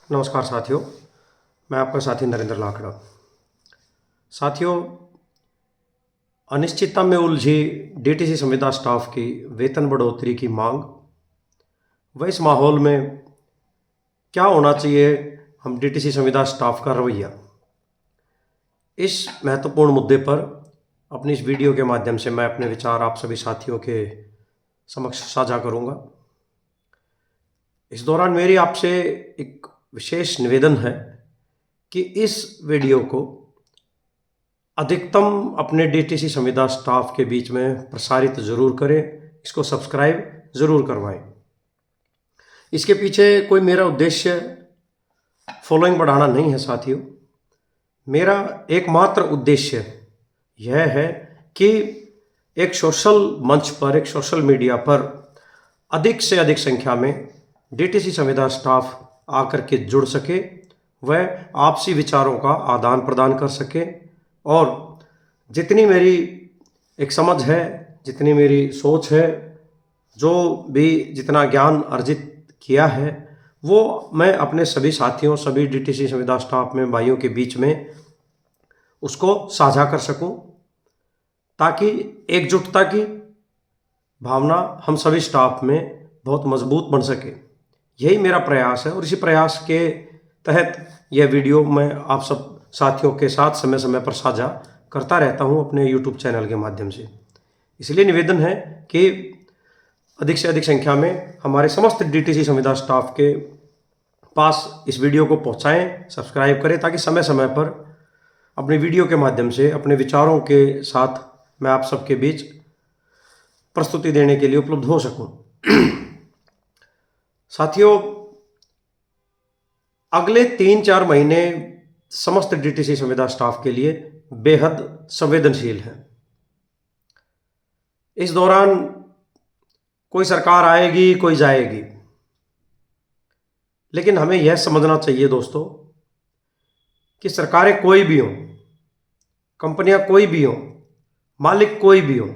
नमस्कार साथियों, मैं आपका साथी नरेंद्र लाखड़ा। साथियों, अनिश्चितता में उलझी डीटीसी संविदा स्टाफ की वेतन बढ़ोतरी की मांग व इस माहौल में क्या होना चाहिए हम डीटीसी संविदा स्टाफ का रवैया, इस महत्वपूर्ण मुद्दे पर अपनी इस वीडियो के माध्यम से मैं अपने विचार आप सभी साथियों के समक्ष साझा करूंगा। इस दौरान मेरी आपसे एक विशेष निवेदन है कि इस वीडियो को अधिकतम अपने डीटीसी संविदा स्टाफ के बीच में प्रसारित ज़रूर करें, इसको सब्सक्राइब ज़रूर करवाएं। इसके पीछे कोई मेरा उद्देश्य फॉलोइंग बढ़ाना नहीं है साथियों। मेरा एकमात्र उद्देश्य यह है कि एक सोशल मंच पर, एक सोशल मीडिया पर अधिक से अधिक संख्या में डीटीसी संविदा स्टाफ आकर के जुड़ सके, वह आपसी विचारों का आदान प्रदान कर सके और जितनी मेरी एक समझ है, जितनी मेरी सोच है, जो भी जितना ज्ञान अर्जित किया है, वो मैं अपने सभी साथियों, सभी डीटीसी संविदा स्टाफ में भाइयों के बीच में उसको साझा कर सकूं, ताकि एकजुटता की भावना हम सभी स्टाफ में बहुत मजबूत बन सके। यही मेरा प्रयास है और इसी प्रयास के तहत यह वीडियो मैं आप सब साथियों के साथ समय समय पर साझा करता रहता हूं अपने यूट्यूब चैनल के माध्यम से। इसलिए निवेदन है कि अधिक से अधिक संख्या में हमारे समस्त डीटीसी संविदा स्टाफ के पास इस वीडियो को पहुंचाएं, सब्सक्राइब करें, ताकि समय समय पर अपने वीडियो के माध्यम से अपने विचारों के साथ मैं आप सबके बीच प्रस्तुति देने के लिए उपलब्ध हो सकूं। साथियों, अगले 3-4 महीने समस्त डीटीसी संविदा स्टाफ के लिए बेहद संवेदनशील हैं। इस दौरान कोई सरकार आएगी, कोई जाएगी, लेकिन हमें यह समझना चाहिए दोस्तों कि सरकारें कोई भी हों, कंपनियां कोई भी हों, मालिक कोई भी हो,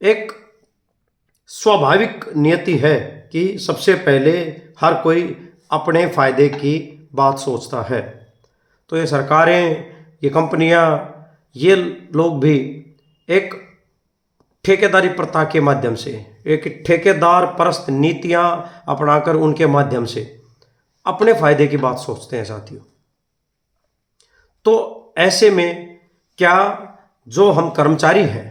एक स्वाभाविक नियति है कि सबसे पहले हर कोई अपने फायदे की बात सोचता है। तो ये सरकारें, ये कंपनियां, ये लोग भी एक ठेकेदारी प्रथा के माध्यम से, एक ठेकेदार परस्त नीतियां अपनाकर उनके माध्यम से अपने फायदे की बात सोचते हैं साथियों। तो ऐसे में क्या जो हम कर्मचारी हैं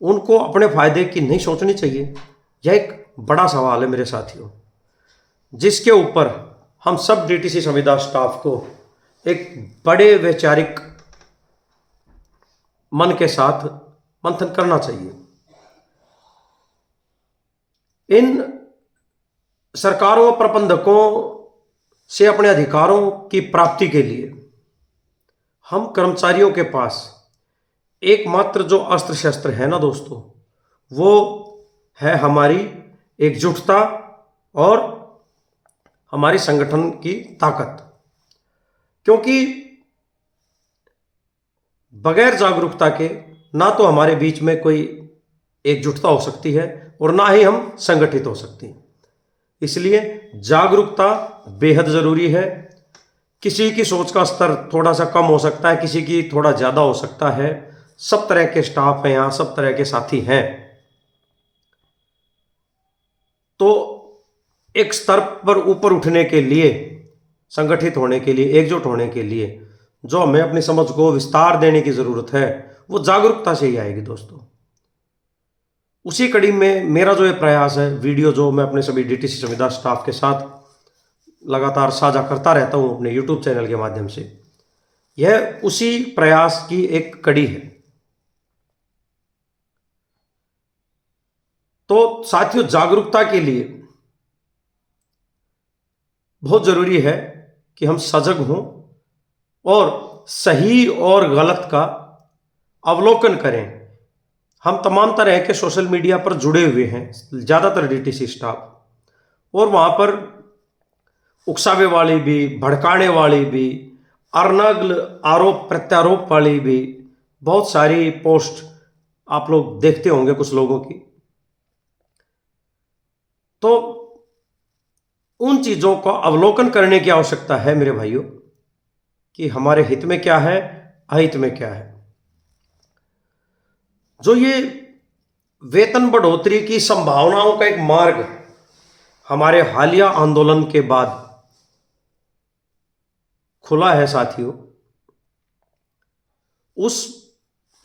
उनको अपने फायदे की नहीं सोचनी चाहिए? यह एक बड़ा सवाल है मेरे साथियों, जिसके ऊपर हम सब डीटीसी संविदा स्टाफ को एक बड़े वैचारिक मन के साथ मंथन करना चाहिए। इन सरकारों और प्रबंधकों से अपने अधिकारों की प्राप्ति के लिए हम कर्मचारियों के पास एकमात्र जो अस्त्र शस्त्र है ना दोस्तों, वो है हमारी एकजुटता और हमारी संगठन की ताकत। क्योंकि बगैर जागरूकता के ना तो हमारे बीच में कोई एकजुटता हो सकती है और ना ही हम संगठित हो सकते हैं। इसलिए जागरूकता बेहद जरूरी है। किसी की सोच का स्तर थोड़ा सा कम हो सकता है, किसी की थोड़ा ज़्यादा हो सकता है। सब तरह के स्टाफ हैं यहाँ, सब तरह के साथी हैं। तो एक स्तर पर ऊपर उठने के लिए, संगठित होने के लिए, एकजुट होने के लिए जो हमें अपनी समझ को विस्तार देने की ज़रूरत है, वो जागरूकता से ही आएगी दोस्तों। उसी कड़ी में मेरा जो ये प्रयास है, वीडियो जो मैं अपने सभी डीटीसी संविदा स्टाफ के साथ लगातार साझा करता रहता हूँ अपने यूट्यूब चैनल के माध्यम से, यह उसी प्रयास की एक कड़ी है। तो साथियों, जागरूकता के लिए बहुत जरूरी है कि हम सजग हों और सही और गलत का अवलोकन करें। हम तमाम तरह के सोशल मीडिया पर जुड़े हुए हैं, ज़्यादातर डीटीसी स्टाफ, और वहाँ पर उकसावे वाली भी, भड़काने वाली भी, अनर्गल आरोप प्रत्यारोप वाली भी बहुत सारी पोस्ट आप लोग देखते होंगे कुछ लोगों की। तो उन चीज़ों का अवलोकन करने की आवश्यकता है मेरे भाइयों, कि हमारे हित में क्या है, अहित में क्या है। जो ये वेतन बढ़ोतरी की संभावनाओं का एक मार्ग हमारे हालिया आंदोलन के बाद खुला है साथियों, उस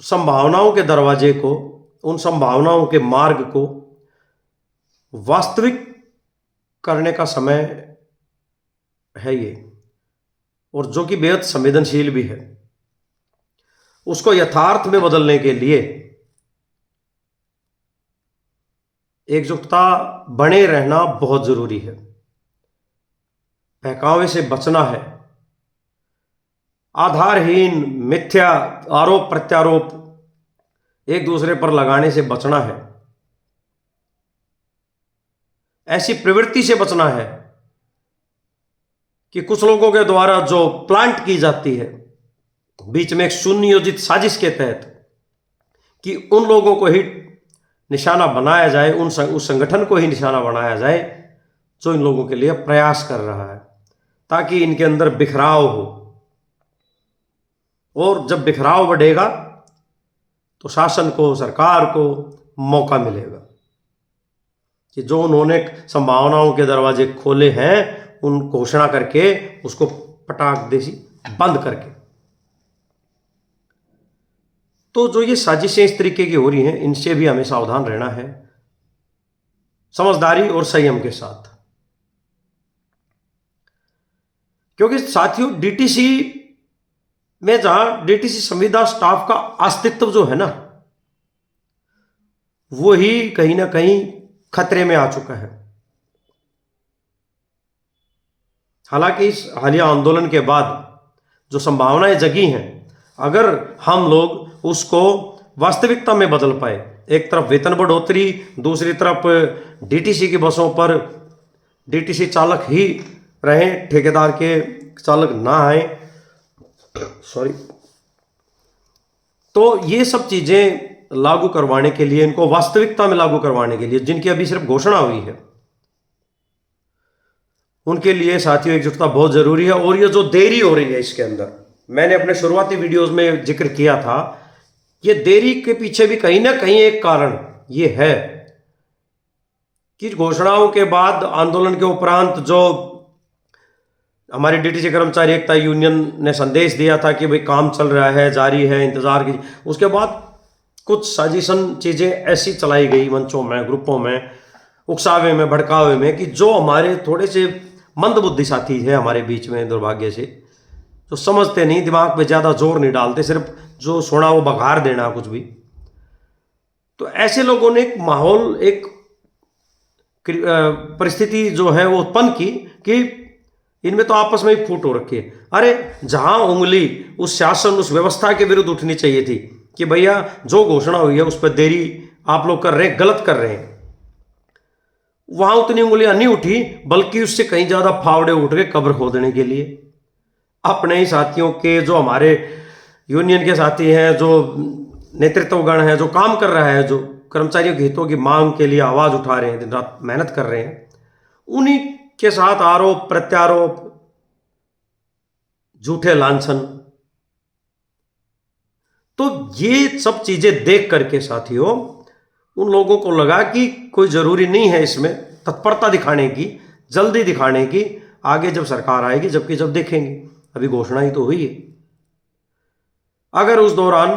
संभावनाओं के दरवाजे को, उन संभावनाओं के मार्ग को वास्तविक करने का समय है ये, और जो कि बेहद संवेदनशील भी है। उसको यथार्थ में बदलने के लिए एकजुटता बने रहना बहुत जरूरी है। बहकावे से बचना है, आधारहीन मिथ्या आरोप प्रत्यारोप एक दूसरे पर लगाने से बचना है, ऐसी प्रवृत्ति से बचना है कि कुछ लोगों के द्वारा जो प्लांट की जाती है बीच में एक सुनियोजित साजिश के तहत, कि उन लोगों को ही निशाना बनाया जाए, उस संगठन को ही निशाना बनाया जाए जो इन लोगों के लिए प्रयास कर रहा है, ताकि इनके अंदर बिखराव हो। और जब बिखराव बढ़ेगा तो शासन को, सरकार को मौका मिलेगा कि जो उन्होंने संभावनाओं के दरवाजे खोले हैं उन घोषणा करके उसको पटाख देसी बंद करके। तो जो ये साजिशें इस तरीके की हो रही हैं, इनसे भी हमें सावधान रहना है, समझदारी और संयम के साथ। क्योंकि साथियों, डीटीसी में जहां डीटीसी संविदा स्टाफ का अस्तित्व जो है ना, वो ही कहीं ना कहीं खतरे में आ चुका है। हालांकि इस हालिया आंदोलन के बाद जो संभावनाएं जगी हैं, अगर हम लोग उसको वास्तविकता में बदल पाए, एक तरफ वेतन बढ़ोतरी, दूसरी तरफ डीटीसी की बसों पर डीटीसी चालक ही रहें, ठेकेदार के चालक ना आए, सॉरी, तो ये सब चीजें लागू करवाने के लिए, इनको वास्तविकता में लागू करवाने के लिए, जिनकी अभी सिर्फ घोषणा हुई है, उनके लिए साथियों एकजुटता बहुत जरूरी है। और ये जो देरी हो रही है इसके अंदर, मैंने अपने शुरुआती वीडियोस में जिक्र किया था, ये देरी के पीछे भी कहीं ना कहीं एक कारण ये है कि घोषणाओं के बाद, आंदोलन के उपरांत जो हमारी डीटीसी कर्मचारी एकता यूनियन ने संदेश दिया था कि भाई काम चल रहा है, जारी है, इंतजार की, उसके बाद कुछ साजिशन चीजें ऐसी चलाई गई मंचों में, ग्रुपों में, उकसावे में, भड़कावे में, कि जो हमारे थोड़े से मंदबुद्धि साथी है हमारे बीच में, दुर्भाग्य से, जो समझते नहीं, दिमाग पे ज्यादा जोर नहीं डालते, सिर्फ जो सुना वो बघार देना कुछ भी, तो ऐसे लोगों ने एक माहौल, एक परिस्थिति जो है वो उत्पन्न की कि इनमें तो आपस में ही फूट हो रखी है। अरे जहां उंगली उस शासन, उस व्यवस्था के विरुद्ध उठनी चाहिए थी कि भैया जो घोषणा हुई है उस पर देरी आप लोग कर रहे हैं, गलत कर रहे हैं, वहां उतनी उंगलियां नहीं उठी, बल्कि उससे कहीं ज्यादा फावड़े उठ गए कब्र खोदने के लिए। अपने ही साथियों के, जो हमारे यूनियन के साथी हैं, जो नेतृत्वगण है, जो काम कर रहा है, जो कर्मचारियों के हितों की मांग के लिए आवाज उठा रहे हैं, दिन रात मेहनत कर रहे हैं, उन्हीं के साथ आरोप प्रत्यारोप, झूठे लांछन। तो ये सब चीजें देख करके साथियों, उन लोगों को लगा कि कोई जरूरी नहीं है इसमें तत्परता दिखाने की, जल्दी दिखाने की, आगे जब सरकार आएगी, जबकि जब देखेंगे, अभी घोषणा ही तो हुई है। अगर उस दौरान,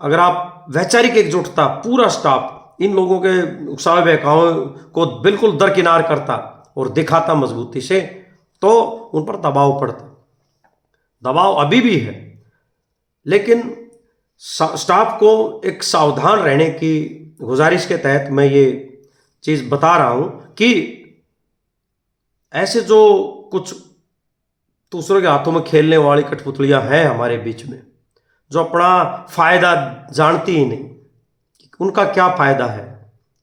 अगर आप वैचारिक एकजुटता, पूरा स्टाफ इन लोगों के उकसावे बहकावे को बिल्कुल दरकिनार करता और दिखाता मजबूती से, तो उन पर दबाव पड़ता। दबाव अभी भी है, लेकिन स्टाफ को एक सावधान रहने की गुजारिश के तहत मैं ये चीज बता रहा हूं कि ऐसे जो कुछ दूसरों के हाथों में खेलने वाली कठपुतलियां हैं हमारे बीच में, जो अपना फायदा जानती ही नहीं कि उनका क्या फायदा है,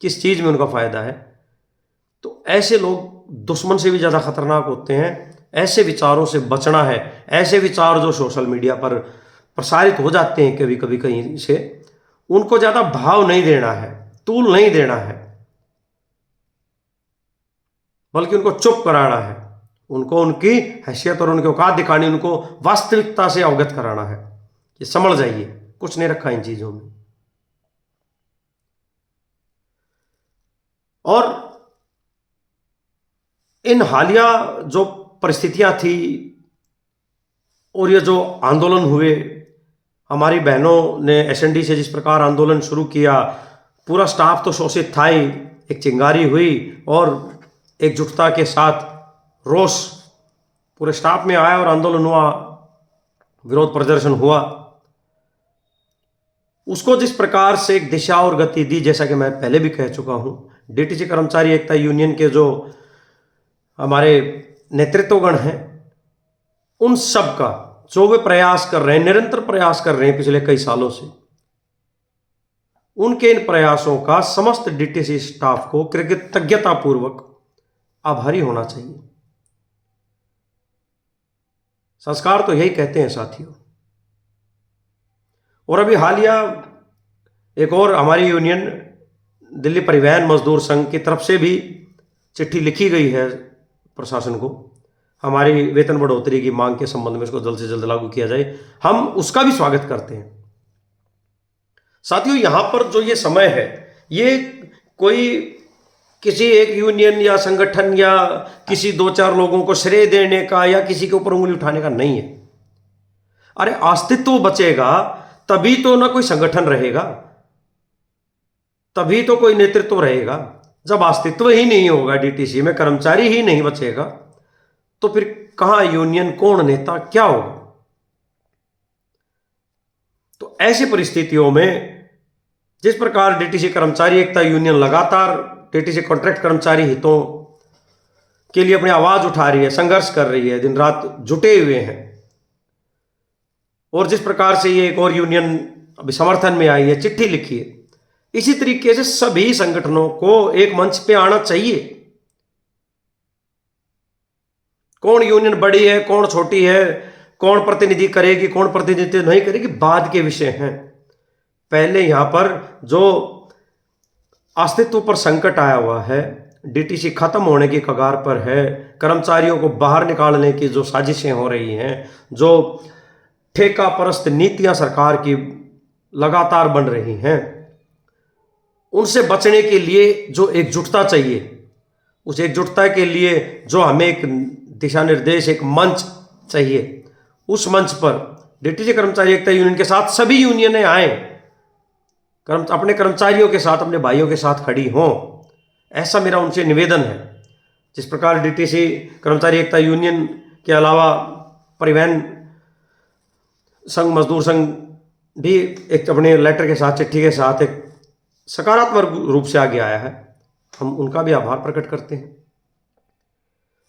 किस चीज में उनका फायदा है, तो ऐसे लोग दुश्मन से भी ज्यादा खतरनाक होते हैं। ऐसे विचारों से बचना है। ऐसे विचार जो सोशल मीडिया पर प्रसारित हो जाते हैं कभी कभी कहीं से, उनको ज्यादा भाव नहीं देना है, तूल नहीं देना है। बल्कि उनको चुप कराना है, उनको उनकी हैसियत और उनकी औकात दिखानी, उनको वास्तविकता से अवगत कराना है कि समझ जाइए कुछ नहीं रखा इन चीजों में। और इन हालिया जो परिस्थितियां थी और ये जो आंदोलन हुए, हमारी बहनों ने एसएनडी से जिस प्रकार आंदोलन शुरू किया, पूरा स्टाफ तो शोषित था ही, एक चिंगारी हुई और एकजुटता के साथ रोष पूरे स्टाफ में आया और आंदोलन हुआ, विरोध प्रदर्शन हुआ। उसको जिस प्रकार से एक दिशा और गति दी, जैसा कि मैं पहले भी कह चुका हूं, डीटीसी कर्मचारी एकता यूनियन के जो हमारे नेतृत्वगण हैं, उन सब का जो वे प्रयास कर रहे हैं, निरंतर प्रयास कर रहे हैं पिछले कई सालों से, उनके इन प्रयासों का समस्त डीटीसी स्टाफ को कृतज्ञतापूर्वक आभारी होना चाहिए। संस्कार तो यही कहते हैं साथियों। और अभी हालिया एक और हमारी यूनियन दिल्ली परिवहन मजदूर संघ की तरफ से भी चिट्ठी लिखी गई है प्रशासन को, हमारी वेतन बढ़ोतरी की मांग के संबंध में, इसको जल्द से जल्द लागू किया जाए। हम उसका भी स्वागत करते हैं। साथियों, यहां पर जो ये समय है, ये कोई किसी एक यूनियन या संगठन या किसी 2-4 लोगों को श्रेय देने का या किसी के ऊपर उंगली उठाने का नहीं है। अरे अस्तित्व बचेगा तभी तो ना कोई संगठन रहेगा, तभी तो कोई नेतृत्व रहेगा। जब अस्तित्व ही नहीं होगा डीटीसी में, कर्मचारी ही नहीं बचेगा, तो फिर कहां यूनियन, कौन नेता, क्या होगा? तो ऐसी परिस्थितियों में जिस प्रकार डीटीसी कर्मचारी एकता यूनियन लगातार डीटीसी कॉन्ट्रैक्ट कर्मचारी हितों के लिए अपनी आवाज उठा रही है, संघर्ष कर रही है, दिन रात जुटे हुए हैं, और जिस प्रकार से ये एक और यूनियन अभी समर्थन में आई है, चिट्ठी लिखी है, इसी तरीके से सभी संगठनों को एक मंच पे आना चाहिए। कौन यूनियन बड़ी है, कौन छोटी है, कौन प्रतिनिधि करेगी, कौन प्रतिनिधित्व नहीं करेगी, बाद के विषय हैं। पहले यहां पर जो अस्तित्व पर संकट आया हुआ है, डीटीसी खत्म होने की कगार पर है, कर्मचारियों को बाहर निकालने की जो साजिशें हो रही हैं, जो ठेका परस्त नीतियां सरकार की लगातार बन रही हैं, उनसे बचने के लिए जो एकजुटता चाहिए, उस एकजुटता के लिए जो हमें एक दिशा निर्देश, एक मंच चाहिए, उस मंच पर डीटीसी कर्मचारी एकता यूनियन के साथ सभी यूनियनें आए, अपने कर्मचारियों के साथ, अपने भाइयों के साथ खड़ी हों, ऐसा मेरा उनसे निवेदन है। जिस प्रकार डीटीसी कर्मचारी एकता यूनियन के अलावा परिवहन संघ, मजदूर संघ भी एक अपने लेटर के साथ, चिट्ठी के साथ एक सकारात्मक रूप से आगे आया है, हम उनका भी आभार प्रकट करते हैं।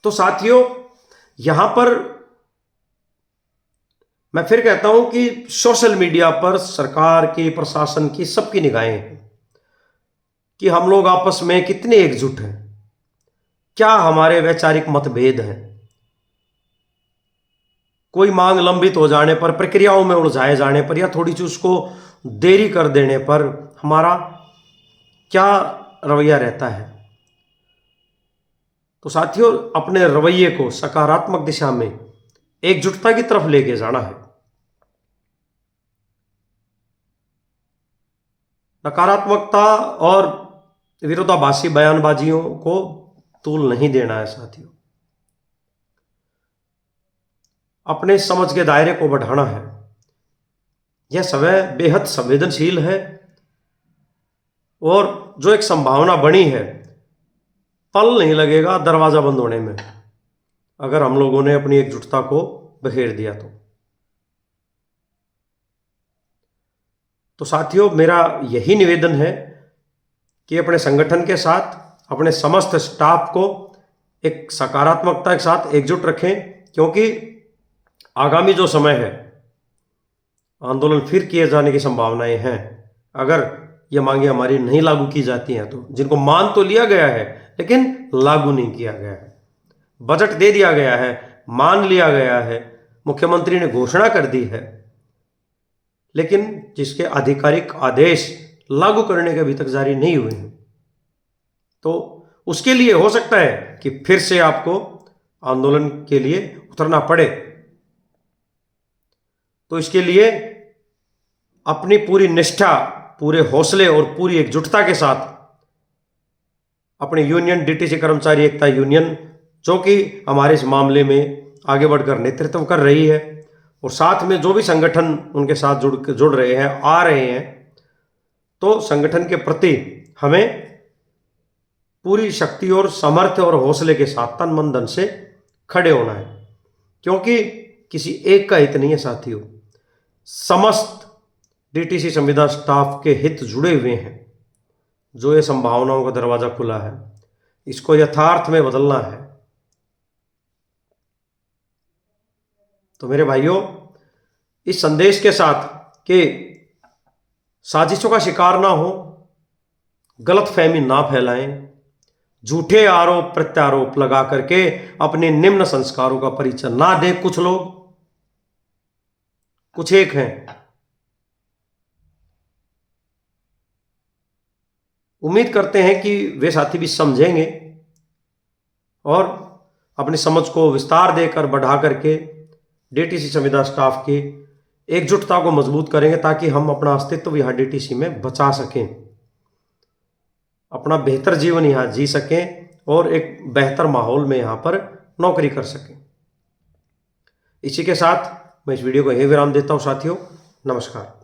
तो साथियों, यहां पर मैं फिर कहता हूं कि सोशल मीडिया पर सरकार की, प्रशासन की, सबकी निगाहें हैं कि हम लोग आपस में कितने एकजुट हैं, क्या हमारे वैचारिक मतभेद हैं, कोई मांग लंबित हो जाने पर, प्रक्रियाओं में उलझाए जाने पर, या थोड़ी सी उसको देरी कर देने पर हमारा क्या रवैया रहता है। तो साथियों, अपने रवैये को सकारात्मक दिशा में, एकजुटता की तरफ लेके जाना है। नकारात्मकता और विरोधाभासी बयानबाजियों को तूल नहीं देना है साथियों। अपने समझ के दायरे को बढ़ाना है। यह समय बेहद संवेदनशील है और जो एक संभावना बनी है, पल नहीं लगेगा दरवाजा बंद होने में, अगर हम लोगों ने अपनी एकजुटता को बखेर दिया तो साथियों, मेरा यही निवेदन है कि अपने संगठन के साथ, अपने समस्त स्टाफ को एक सकारात्मकता के साथ एकजुट रखें, क्योंकि आगामी जो समय है, आंदोलन फिर किए जाने की संभावनाएं हैं अगर ये मांगे हमारी नहीं लागू की जाती हैं। तो जिनको मान तो लिया गया है लेकिन लागू नहीं किया गया है, बजट दे दिया गया है, मान लिया गया है, मुख्यमंत्री ने घोषणा कर दी है, लेकिन जिसके आधिकारिक आदेश लागू करने के अभी तक जारी नहीं हुए हैं, तो उसके लिए हो सकता है कि फिर से आपको आंदोलन के लिए उतरना पड़े। तो इसके लिए अपनी पूरी निष्ठा, पूरे हौसले और पूरी एकजुटता के साथ अपने यूनियन, डीटीसी कर्मचारी एकता यूनियन, जो कि हमारे इस मामले में आगे बढ़कर नेतृत्व कर रही है, और साथ में जो भी संगठन उनके साथ जुड़ रहे हैं, आ रहे हैं, तो संगठन के प्रति हमें पूरी शक्ति और सामर्थ्य और हौसले के साथ तन मन धन से खड़े होना है, क्योंकि किसी एक का हित नहीं है साथियों, समस्त डीटीसी संविदा स्टाफ के हित जुड़े हुए हैं। जो ये संभावनाओं का दरवाजा खुला है, इसको यथार्थ में बदलना है। तो मेरे भाइयों, इस संदेश के साथ कि साजिशों का शिकार ना हो, गलतफहमी ना फैलाएं, झूठे आरोप प्रत्यारोप लगा करके अपने निम्न संस्कारों का परिचय ना दें। कुछ लोग, कुछ एक हैं, उम्मीद करते हैं कि वे साथी भी समझेंगे और अपनी समझ को विस्तार देकर बढ़ा करके डीटीसी संविदा स्टाफ की एकजुटता को मजबूत करेंगे, ताकि हम अपना अस्तित्व यहाँ डीटीसी में बचा सकें, अपना बेहतर जीवन यहाँ जी सकें और एक बेहतर माहौल में यहाँ पर नौकरी कर सकें। इसी के साथ मैं इस वीडियो को यहीं विराम देता हूँ साथियों। नमस्कार।